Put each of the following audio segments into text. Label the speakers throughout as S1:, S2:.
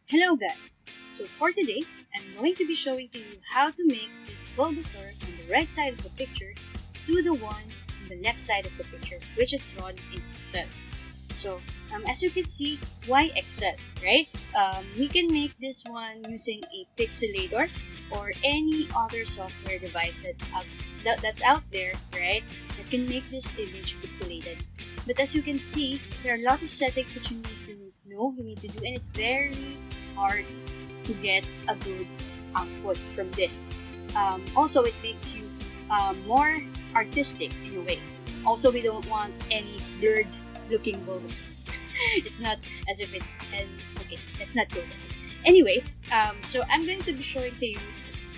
S1: Hello guys! So for today, I'm going to be showing to you how to make this Bulbasaur on the right side of the picture to the one on the left side of the picture, which is drawn in Excel. So as you can see, why Excel, right? We can make this one using a pixelator or any other software device that's out there, right? That can make this image pixelated. But as you can see, there are a lot of settings that you need to know, you need to do, and it's very hard to get a good output from this. Also, it makes you more artistic in a way. Also, we don't want any blurred looking Bulbasaur. It's not as if it's okay. It's not good. Anyway, so I'm going to be showing to you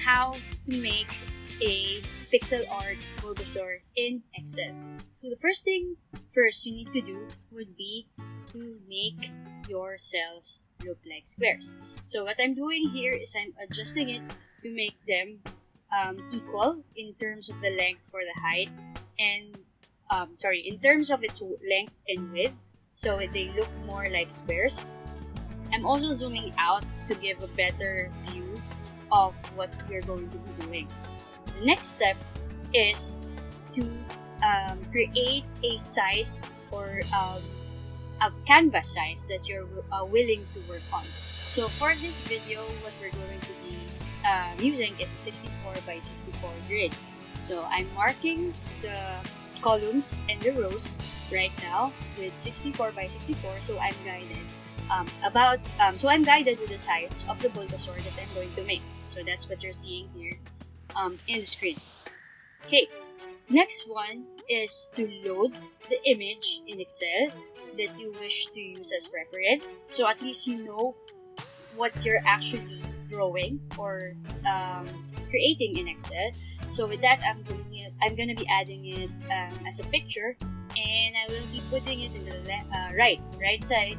S1: how to make a pixel art Bulbasaur in Excel. So the first thing you need to do would be to make your cells look like squares. So what I'm doing here is I'm adjusting it to make them equal in terms of the length for the height and in terms of its length and width, so they look more like squares. I'm also zooming out to give a better view of what we're going to be doing. The next step is to create a size or a canvas size that you're willing to work on. So for this video, what we're going to be using is a 64 by 64 grid. So I'm marking the columns and the rows right now with 64 by 64. So I'm guided I'm guided with the size of the Bulbasaur that I'm going to make. So that's what you're seeing here in the screen. Okay, next one is to load the image in Excel that you wish to use as reference. So at least you know what you're actually drawing or creating in Excel. So with that, I'm going to be adding it as a picture, and I will be putting it in the right side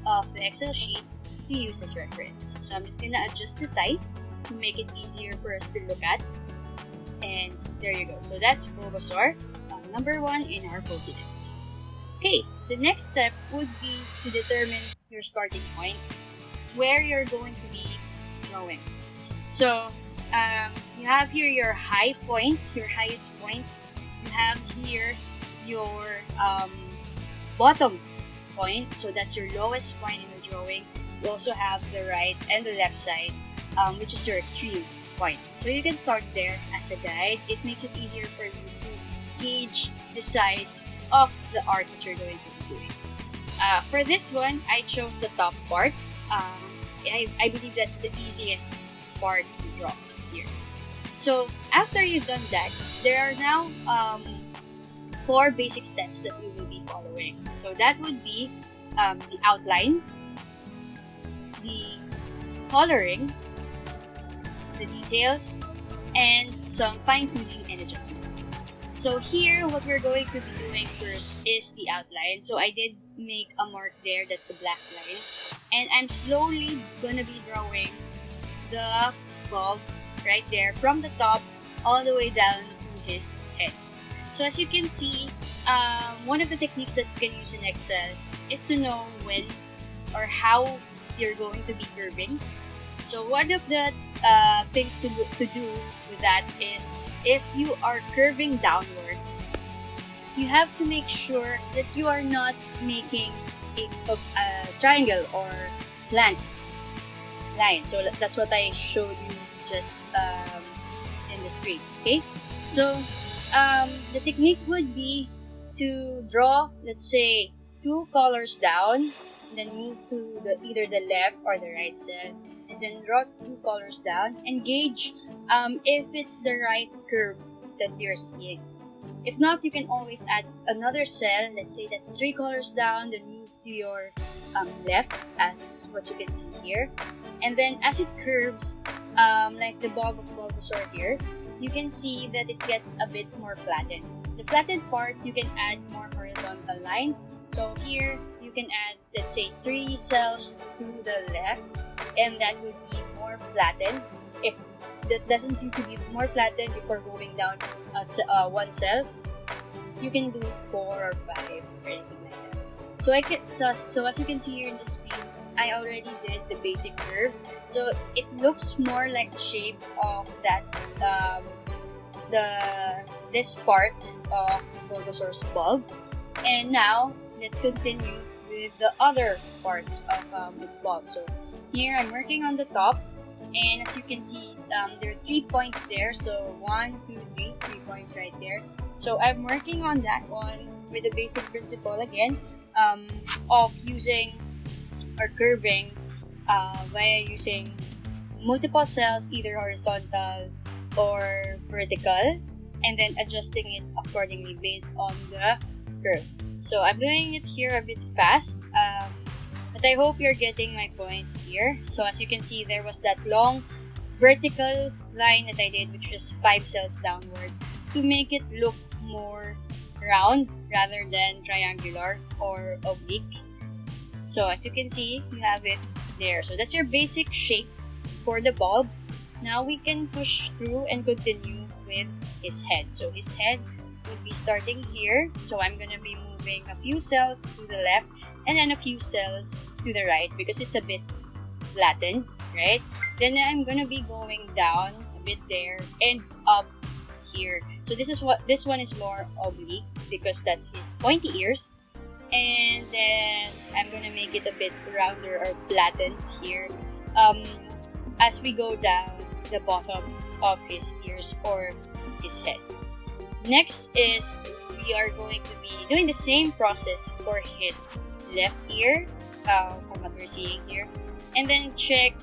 S1: of the Excel sheet to use as reference. So I'm just going to adjust the size to make it easier for us to look at. And there you go. So that's Bulbasaur, number 1 in our Pokédex. Okay, the next step would be to determine your starting point, where you're going to be drawing. So you have here your high point, your highest point. You have here your bottom point, so that's your lowest point in the drawing. You also have the right and the left side, which is your extreme point. So you can start there as a guide. It makes it easier for you to gauge the size of the art that you're going to be doing. For this one, I chose the top part. I believe that's the easiest part to draw here. So after you've done that, there are now 4 basic steps that we will be following. So that would be the outline, the coloring, the details, and some fine-tuning and adjustments. So here, what we're going to be doing first is the outline. So I did make a mark there, that's a black line. And I'm slowly gonna be drawing the bulb right there from the top all the way down to his head. So as you can see, one of the techniques that you can use in Excel is to know when or how you're going to be curving. So one of the things to do with that is, if you are curving downwards, you have to make sure that you are not making a triangle or slant line. So that's what I showed you just in the screen. Okay, so the technique would be to draw, let's say, 2 colors down, then move to either the left or the right cell, and then draw 2 colors down and gauge if it's the right curve that you're seeing. If not, you can always add another cell, let's say that's 3 colors down, then move to your left, as what you can see here. And then as it curves, like the bulb of Bulbasaur here, you can see that it gets a bit more flattened. The flattened part, you can add more horizontal lines. So here, you can add, let's say, 3 cells to the left, and that would be more flattened. If that doesn't seem to be more flattened before going down 1 cell, you can do 4 or 5 or anything like that. So as you can see here in the screen, I already did the basic curve. So it looks more like the shape of that this part of Bulbasaur's bulb. And now let's continue with the other parts of its bulb. So here I'm working on the top, and as you can see, there are 3 points there. So 1, 2, 3 points right there. So I'm working on that one with the basic principle again of using or curving via using multiple cells, either horizontal or vertical, and then adjusting it accordingly based on the curve. So I'm doing it here a bit fast, but I hope you're getting my point here. So as you can see, there was that long vertical line that I did, which was 5 cells downward, to make it look more round rather than triangular or oblique. So as you can see, you have it there. So that's your basic shape for the bulb. Now we can push through and continue with his head. So his head would be starting here. So I'm going to be moving a few cells to the left and then a few cells to the right because it's a bit flattened, right? Then I'm going to be going down a bit there and up here. So this one is more oblique because that's his pointy ears. And then I'm going to make it a bit rounder or flattened here as we go down the bottom of his ears or his head. Next is we are going to be doing the same process for his left ear, from what we're seeing here, and then check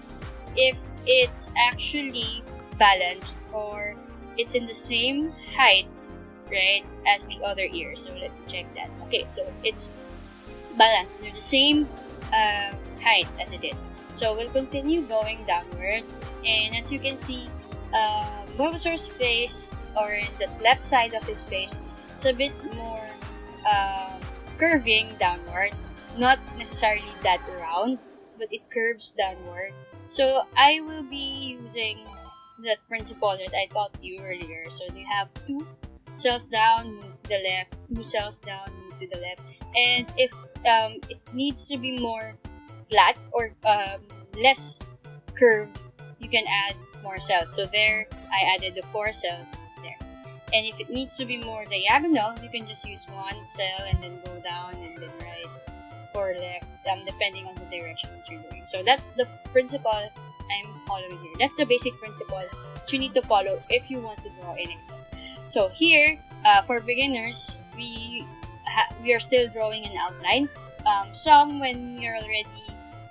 S1: if it's actually balanced or it's in the same height, right, as the other ear. So let me check that. Okay, so it's balanced. They're the same height as it is. So we'll continue going downward, and as you can see, Bulbasaur's face, or in the left side of his face, it's a bit more curving downward. Not necessarily that round, but it curves downward. So I will be using that principle that I taught you earlier. So you have 2 cells down, move to the left, 2 cells down, move to the left. And if it needs to be more flat or less curved, you can add more cells. So there, I added the 4 cells there. And if it needs to be more diagonal, you can just use 1 cell and then go down and then right or left, depending on the direction that you're doing. So that's the principle I'm following here. That's the basic principle that you need to follow if you want to draw in Excel. So here, for beginners, we are still drawing an outline. Some, when you're already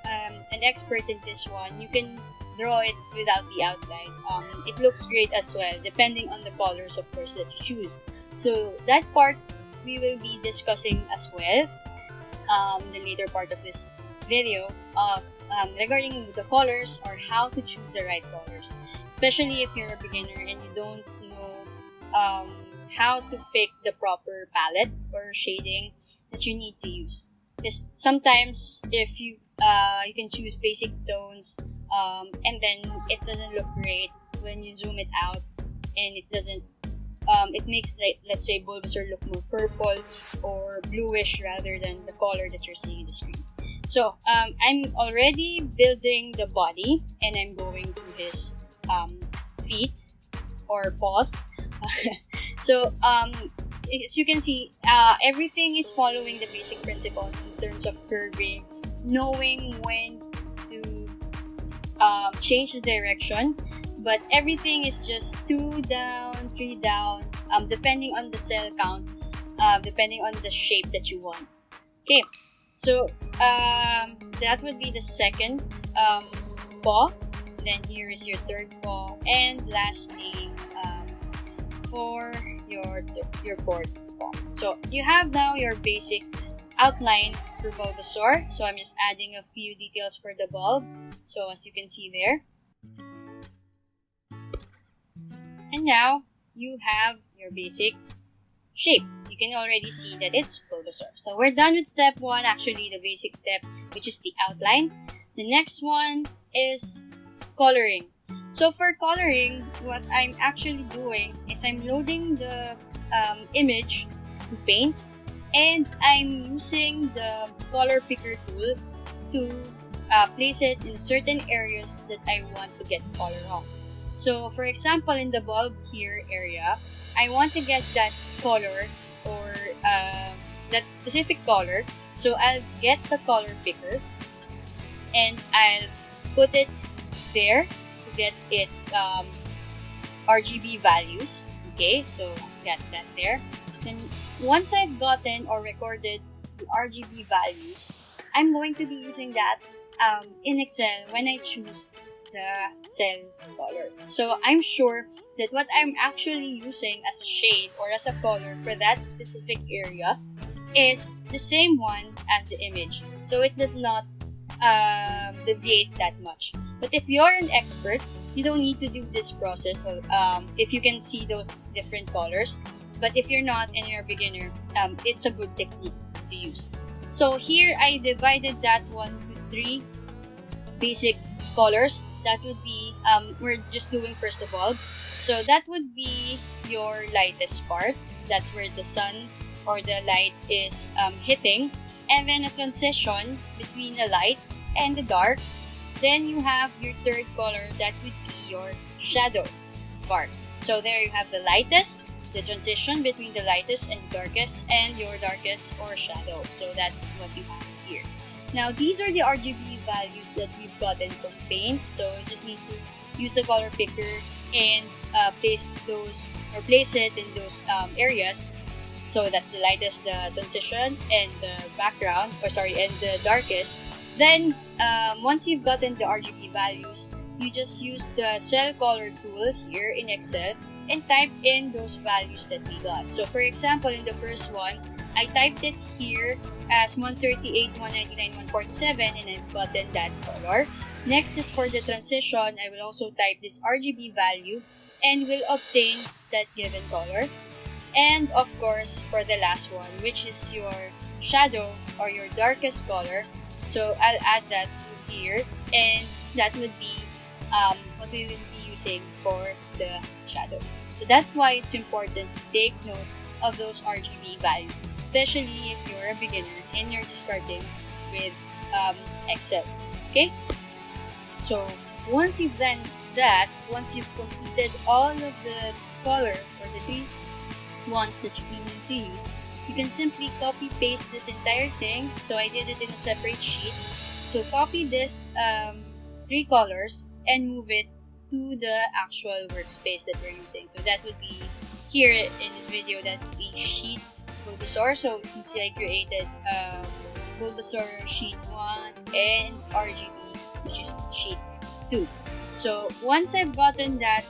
S1: an expert in this one, you can draw it without the outline. It looks great as well, depending on the colors, of course, that you choose. So that part we will be discussing as well, the later part of this video, of regarding the colors or how to choose the right colors, especially if you're a beginner and you don't know how to pick the proper palette or shading that you need to use. Because sometimes if you can choose basic tones, and then it doesn't look great when you zoom it out, and it doesn't it makes, like, let's say, Bulbasaur look more purple or bluish rather than the color that you're seeing in the screen. So I'm already building the body, and I'm going to his feet or paws. So as you can see, everything is following the basic principle in terms of curving, knowing when to change the direction, but everything is just 2 down, 3 down, depending on the cell count, depending on the shape that you want. Okay, so that would be the second paw. Then here is your third paw, and lastly, for your fourth paw. So you have now your basic outline for Bulbasaur. So I'm just adding a few details for the bulb. So as you can see there. And now you have your basic shape. You can already see that it's Bulbasaur. So we're done with step 1, actually the basic step, which is the outline. The next one is coloring. So for coloring, what I'm actually doing is I'm loading the image to paint, and I'm using the color picker tool to place it in certain areas that I want to get color off. So for example, in the bulb here area, I want to get that color or that specific color. So I'll get the color picker and I'll put it there to get its RGB values. Okay, so got that there. Then once I've gotten or recorded the RGB values, I'm going to be using that in Excel when I choose the cell color. So I'm sure that what I'm actually using as a shade or as a color for that specific area is the same one as the image. So it does not deviate that much. But if you're an expert, you don't need to do this process if you can see those different colors. But if you're not and you're a beginner, it's a good technique to use. So here I divided that one to 3 basic colors. That would be, we're just doing first the bulb. So that would be your lightest part. That's where the sun or the light is hitting. And then a transition between the light and the dark. Then you have your third color. That would be your shadow part. So there you have the lightest, the transition between the lightest and darkest, and your darkest or shadow. So that's what you have here. Now these are the RGB values that we've gotten from Paint. So you just need to use the color picker and place it in those areas. So that's the lightest, the transition, and the background, and the darkest. Then once you've gotten the RGB values, you just use the cell color tool here in Excel and type in those values that we got. So for example, in the first one, I typed it here as 138, 199, 147, and I've gotten that color. Next is for the transition, I will also type this RGB value and will obtain that given color. And of course, for the last one, which is your shadow or your darkest color, so I'll add that to here, and that would be what we will be using for the shadow. So that's why it's important to take note of those RGB values, especially if you're a beginner and you're just starting with Excel. Okay? So once you've done that, once you've completed all of the colors or the 3 ones that you need to use, you can simply copy paste this entire thing. So I did it in a separate sheet. So copy this 3 colors and move it to the actual workspace that we're using. So that would be here in this video, that would be sheet Bulbasaur. So you can see I created Bulbasaur sheet 1 and RGB, which is sheet 2. So once I've gotten that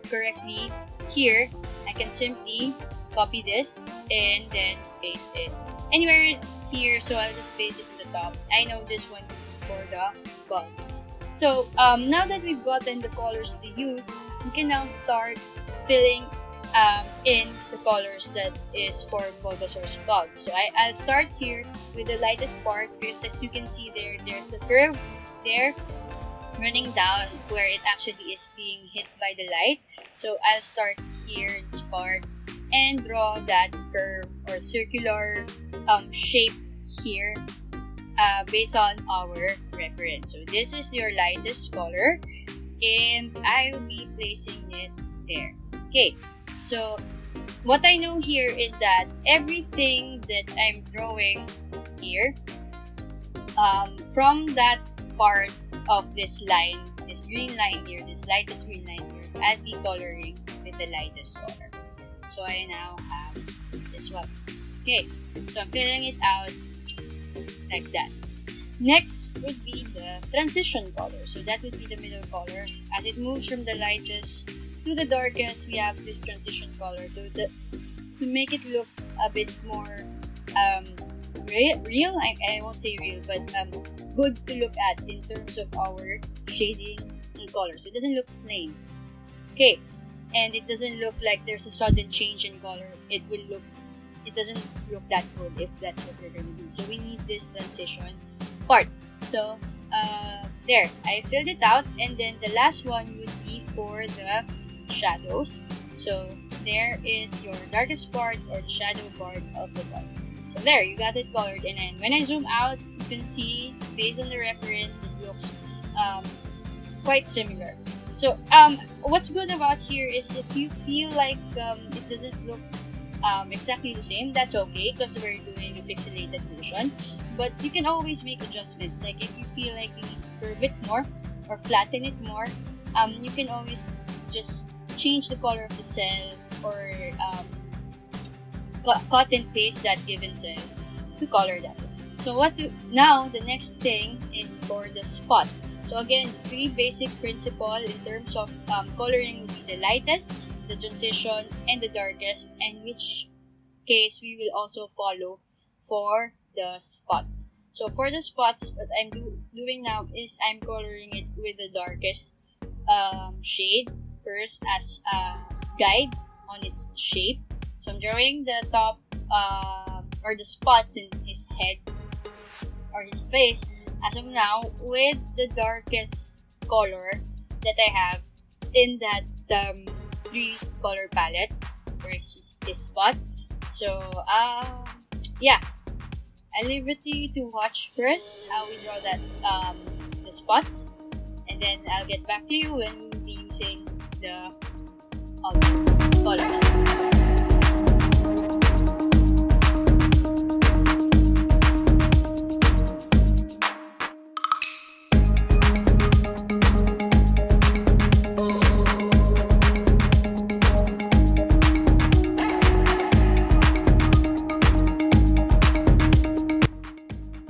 S1: correctly here, I can simply copy this and then paste it anywhere here. So I'll just paste it in the top. I know this one for the bulb. So now that we've gotten the colors to use, we can now start filling in the colors that is for Bulbasaur's bulb. So I'll start here with the lightest part, because as you can see there's the curve there running down where it actually is being hit by the light. So I'll start here in this part and draw that curve or circular shape here based on our reference. So this is your lightest color and I will be placing it there. Okay, so what I know here is that everything that I'm drawing here from that part of this line, this green line here, this lightest green line here, I'll be coloring with the lightest color. So I now have this one. Okay, so I'm filling it out like that. Next would be the transition color. So that would be the middle color. As it moves from the lightest to the darkest, we have this transition color to make it look a bit more real. I won't say real, but good to look at in terms of our shading and color. So it doesn't look plain. Okay, and it doesn't look like there's a sudden change in color. It doesn't look that good if that's what we're going to do. So we need this transition part. So there, I filled it out, and then the last one would be for the shadows. So there is your darkest part or the shadow part of the bulb. So there, you got it colored, and then when I zoom out, you can see, based on the reference, it looks quite similar. So what's good about here is if you feel like it doesn't look exactly the same, that's okay because we're doing a pixelated version. But you can always make adjustments. Like if you feel like you need to curve it more or flatten it more, you can always just change the color of the cell or cut and paste that given cell to color that. So now the next thing is for the spots. So again, the three basic principle in terms of coloring would be the lightest, the transition, and the darkest, and which case we will also follow for the spots. So for the spots, what I'm doing now is I'm coloring it with the darkest shade first as a guide on its shape. So I'm drawing the top or the spots in his head or his face as of now with the darkest color that I have in that three color palette for his spot. So yeah, I'll leave it to you to watch first how we draw that the spots, and then I'll get back to you when we'll be using the colors.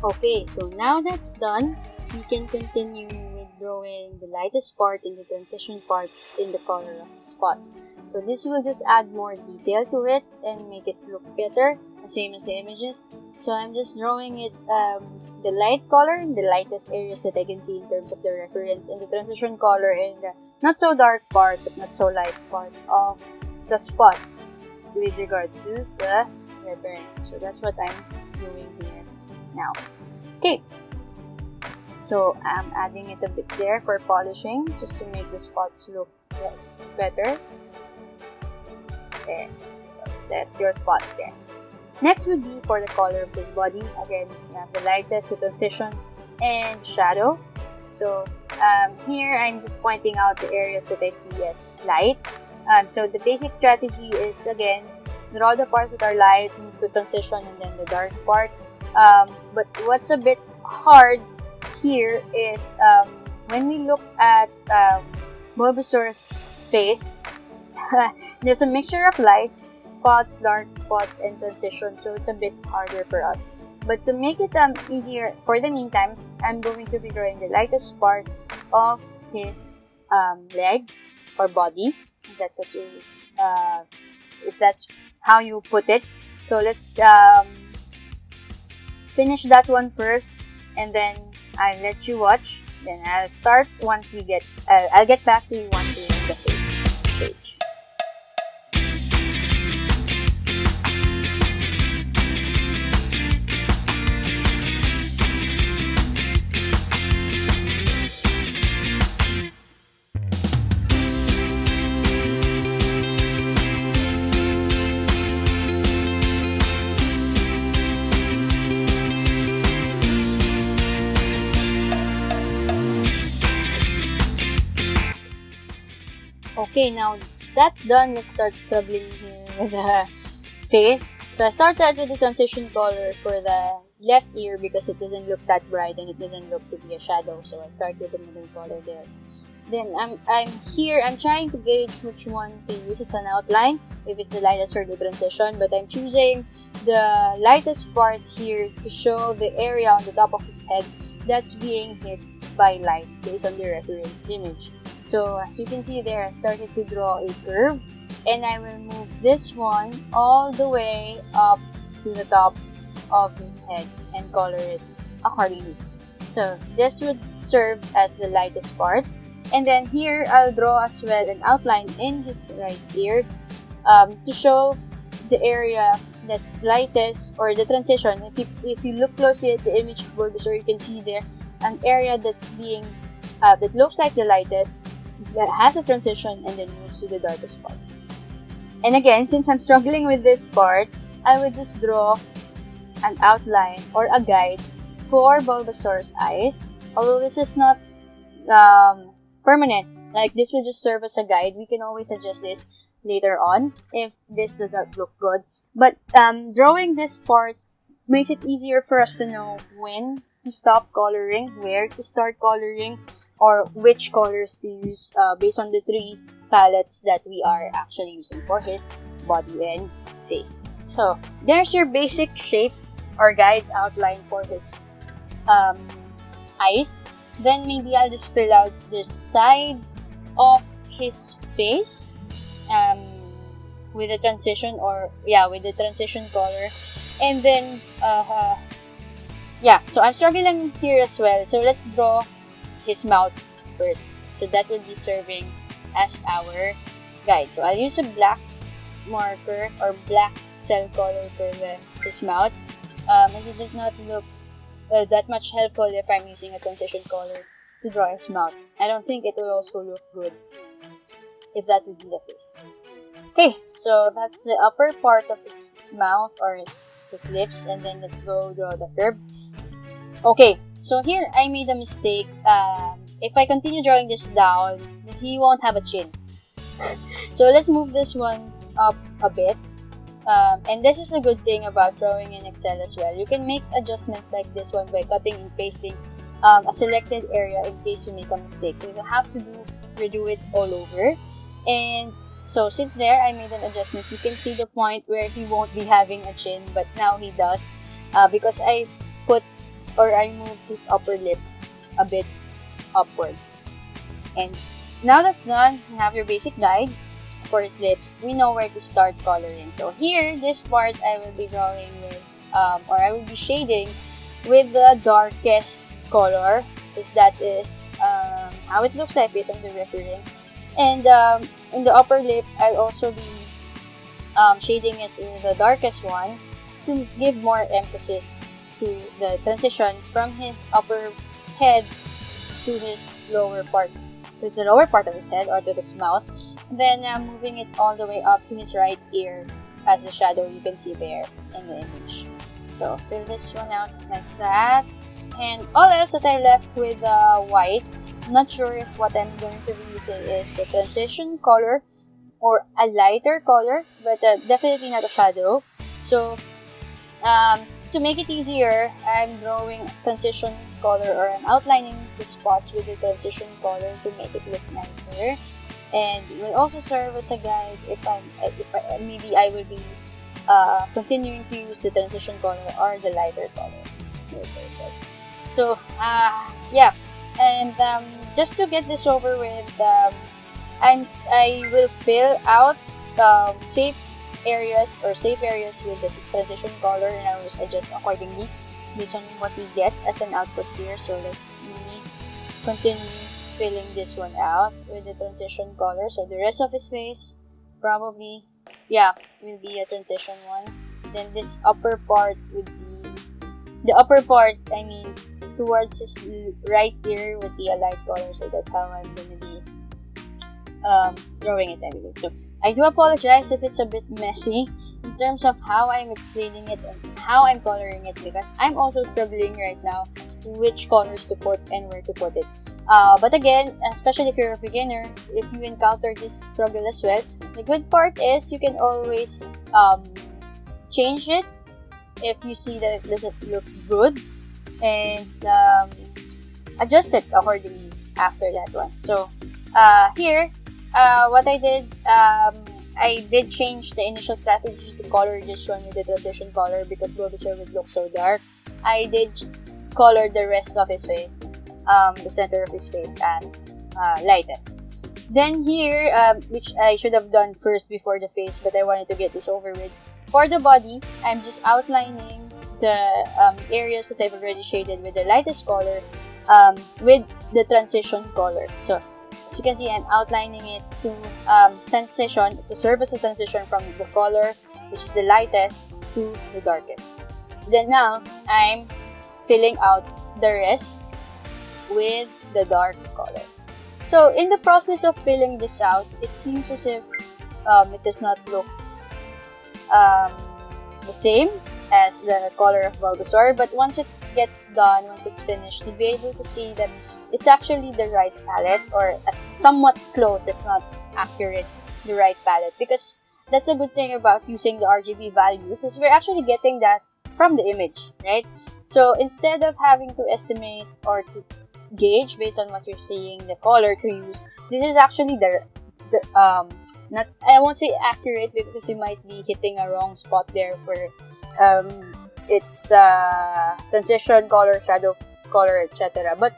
S1: Okay, so now that's done, we can continue with drawing the lightest part and the transition part in the color of the spots. So this will just add more detail to it and make it look better, same as the images. So I'm just drawing it the light color in the lightest areas that I can see in terms of the reference, and the transition color in the not so dark part but not so light part of the spots with regards to the reference. So that's what I'm doing here now. Okay, so I'm adding it a bit there for polishing just to make the spots look better. There, so that's your spot there. Next would be for the color of his body. Again, we have the lightest, the transition, and shadow. So here I'm just pointing out the areas that I see as light. So the basic strategy is, again, draw the parts that are light, move to transition, and then the dark part. But what's a bit hard here is when we look at Bulbasaur's face, there's a mixture of light, spots, dark spots, and transition, so it's a bit harder for us. But to make it easier, for the meantime, I'm going to be drawing the lightest part of his legs or body. If that's what you, if that's how you put it. So let's finish that one first, and then I'll let you watch. Then I'll start once we get. I'll get back to you once we make the face stage. Okay, now that's done. Let's start struggling here with the face. So I started with the transition color for the left ear because it doesn't look that bright and it doesn't look to be a shadow. So I start with the middle color there. Then I'm trying to gauge which one to use as an outline, if it's the lightest or the transition, but I'm choosing the lightest part here to show the area on the top of his head that's being hit by light based on the reference image. So as you can see there, I started to draw a curve, and I will move this one all the way up to the top of his head and color it accordingly. So this would serve as the lightest part. And then here, I'll draw as well an outline in his right ear to show the area that's lightest, or the transition. If you look closely at the image of Bulbasaur, you can see there an area that's being that looks like the lightest, that has a transition, and then moves to the darkest part. And again, since I'm struggling with this part, I would just draw an outline or a guide for Bulbasaur's eyes. Although this is not permanent, like this will just serve as a guide. We can always adjust this later on if this doesn't look good. But drawing this part makes it easier for us to know when to stop coloring, where to start coloring, or which colors to use based on the 3 palettes that we are actually using for his body and face. So there's your basic shape or guide outline for his eyes. Then maybe I'll just fill out the side of his face with the transition with the transition color. And then so I'm struggling here as well. So let's draw his mouth first. So that will be serving as our guide. So I'll use a black marker or black cell color for his mouth, as it does not look that much helpful if I'm using a transition color to draw his mouth. I don't think it will also look good if that would be the case. Okay, so that's the upper part of his mouth or his lips, and then let's go draw the curve. Okay, so here I made a mistake. If I continue drawing this down, he won't have a chin. So let's move this one up a bit. And this is the good thing about drawing in Excel as well. You can make adjustments like this one by cutting and pasting a selected area in case you make a mistake. So you don't have to redo it all over. And so since there I made an adjustment, you can see the point where he won't be having a chin, but now he does because I moved his upper lip a bit upward. And now that's done, you have your basic guide for his lips. We know where to start coloring. So here, this part I will be drawing with, I will be shading with the darkest color, because that is how it looks like based on the reference. And in the upper lip, I'll also be shading it with the darkest one to give more emphasis to the transition from his upper head to his lower part, to the lower part of his head or to his mouth. Then moving it all the way up to his right ear as the shadow you can see there in the image. So fill this one out like that. And all else that I left with white, not sure if what I'm going to be using is a transition color or a lighter color, but definitely not a shadow. So to make it easier, I'm drawing transition color, or I'm outlining the spots with the transition color to make it look nicer. And it will also serve as a guide if maybe I will be continuing to use the transition color or the lighter color. So and just to get this over with, I will fill out safe areas with the transition color, and I will just adjust accordingly based on what we get as an output here. So let me continue filling this one out with the transition color. So the rest of his face probably will be a transition one. Then this upper part would be towards his right ear would be a light color. So that's how I'm gonna be drawing it, I believe. So I do apologize if it's a bit messy in terms of how I'm explaining it and how I'm coloring it, because I'm also struggling right now which colors to put and where to put it. But again, especially if you're a beginner, if you encounter this struggle as well, the good part is you can always change it if you see that it doesn't look good, and adjust it accordingly after that one. So here, what I did change the initial strategy to color this one with the transition color because Bulbasaur would look so dark. I did color the rest of his face, the center of his face, as lightest. Then here, which I should have done first before the face, but I wanted to get this over with. For the body, I'm just outlining the areas that I've already shaded with the lightest color with the transition color. So as you can see, I'm outlining it to serve as a transition from the color, which is the lightest, to the darkest. Then now, I'm filling out the rest with the dark color. So in the process of filling this out, it seems as if it does not look the same as the color of Bulbasaur, but once
S2: gets done, once it's finished, you'll be able to see that it's actually the right palette, or somewhat close, if not accurate, the right palette. Because that's a good thing about using the RGB values, is we're actually getting that from the image, right? So instead of having to estimate or to gauge based on what you're seeing, the color to use, this is actually the not, I won't say accurate, because you might be hitting a wrong spot there for its transition color, shadow color, etc. But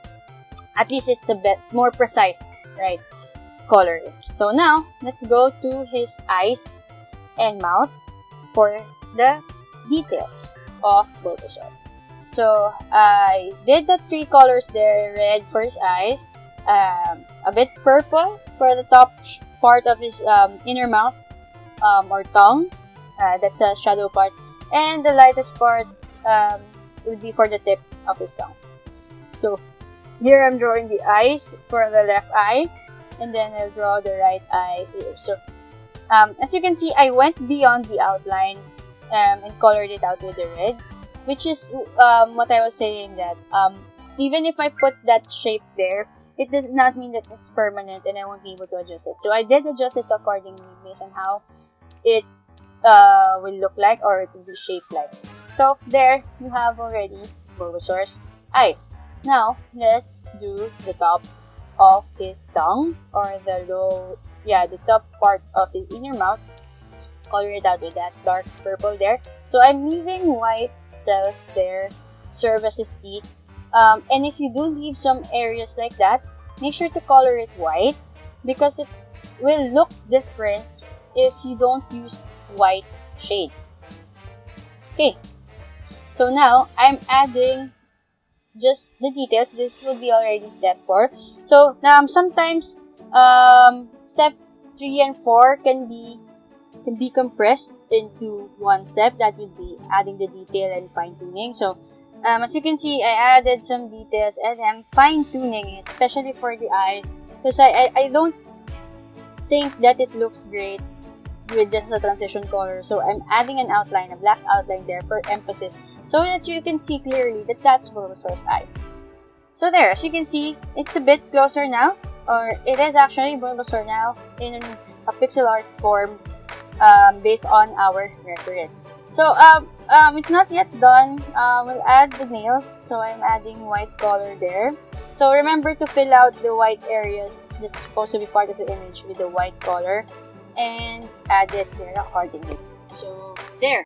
S2: at least it's a bit more precise, right? Color. So now let's go to his eyes and mouth for the details of Bulbasaur. So I did the 3 colors there: red for his eyes, a bit purple for the top part of his inner mouth or tongue, that's a shadow part, and the lightest part would be for the tip of his tongue. So here I'm drawing the eyes for the left eye, and then I'll draw the right eye here. So as you can see, I went beyond the outline and colored it out with the red, which is what I was saying, that even if I put that shape there, it does not mean that it's permanent and I won't be able to adjust it. So I did adjust it accordingly based on how it will look like, or it will be shaped like. So there you have already Bulbasaur's eyes. Now let's do the top of his tongue, or the top part of his inner mouth. Color it out with that dark purple there. So I'm leaving white cells there, serve as his teeth. And if you do leave some areas like that, make sure to color it white, because it will look different if you don't use white shade. Okay, so now I'm adding just the details. This will be already step 4. So now sometimes step 3 and 4 can be compressed into one step. That would be adding the detail and fine-tuning. So as you can see, I added some details and I'm fine-tuning it, especially for the eyes, because I don't think that it looks great with just a transition color. So I'm adding an outline, a black outline there for emphasis, so that you can see clearly that that's Bulbasaur's eyes. So there, as you can see, it's a bit closer now, or it is actually Bulbasaur now in a pixel art form based on our reference. So it's not yet done. We'll add the nails. So I'm adding white color there. So remember to fill out the white areas that's supposed to be part of the image with the white color, and add it there accordingly. So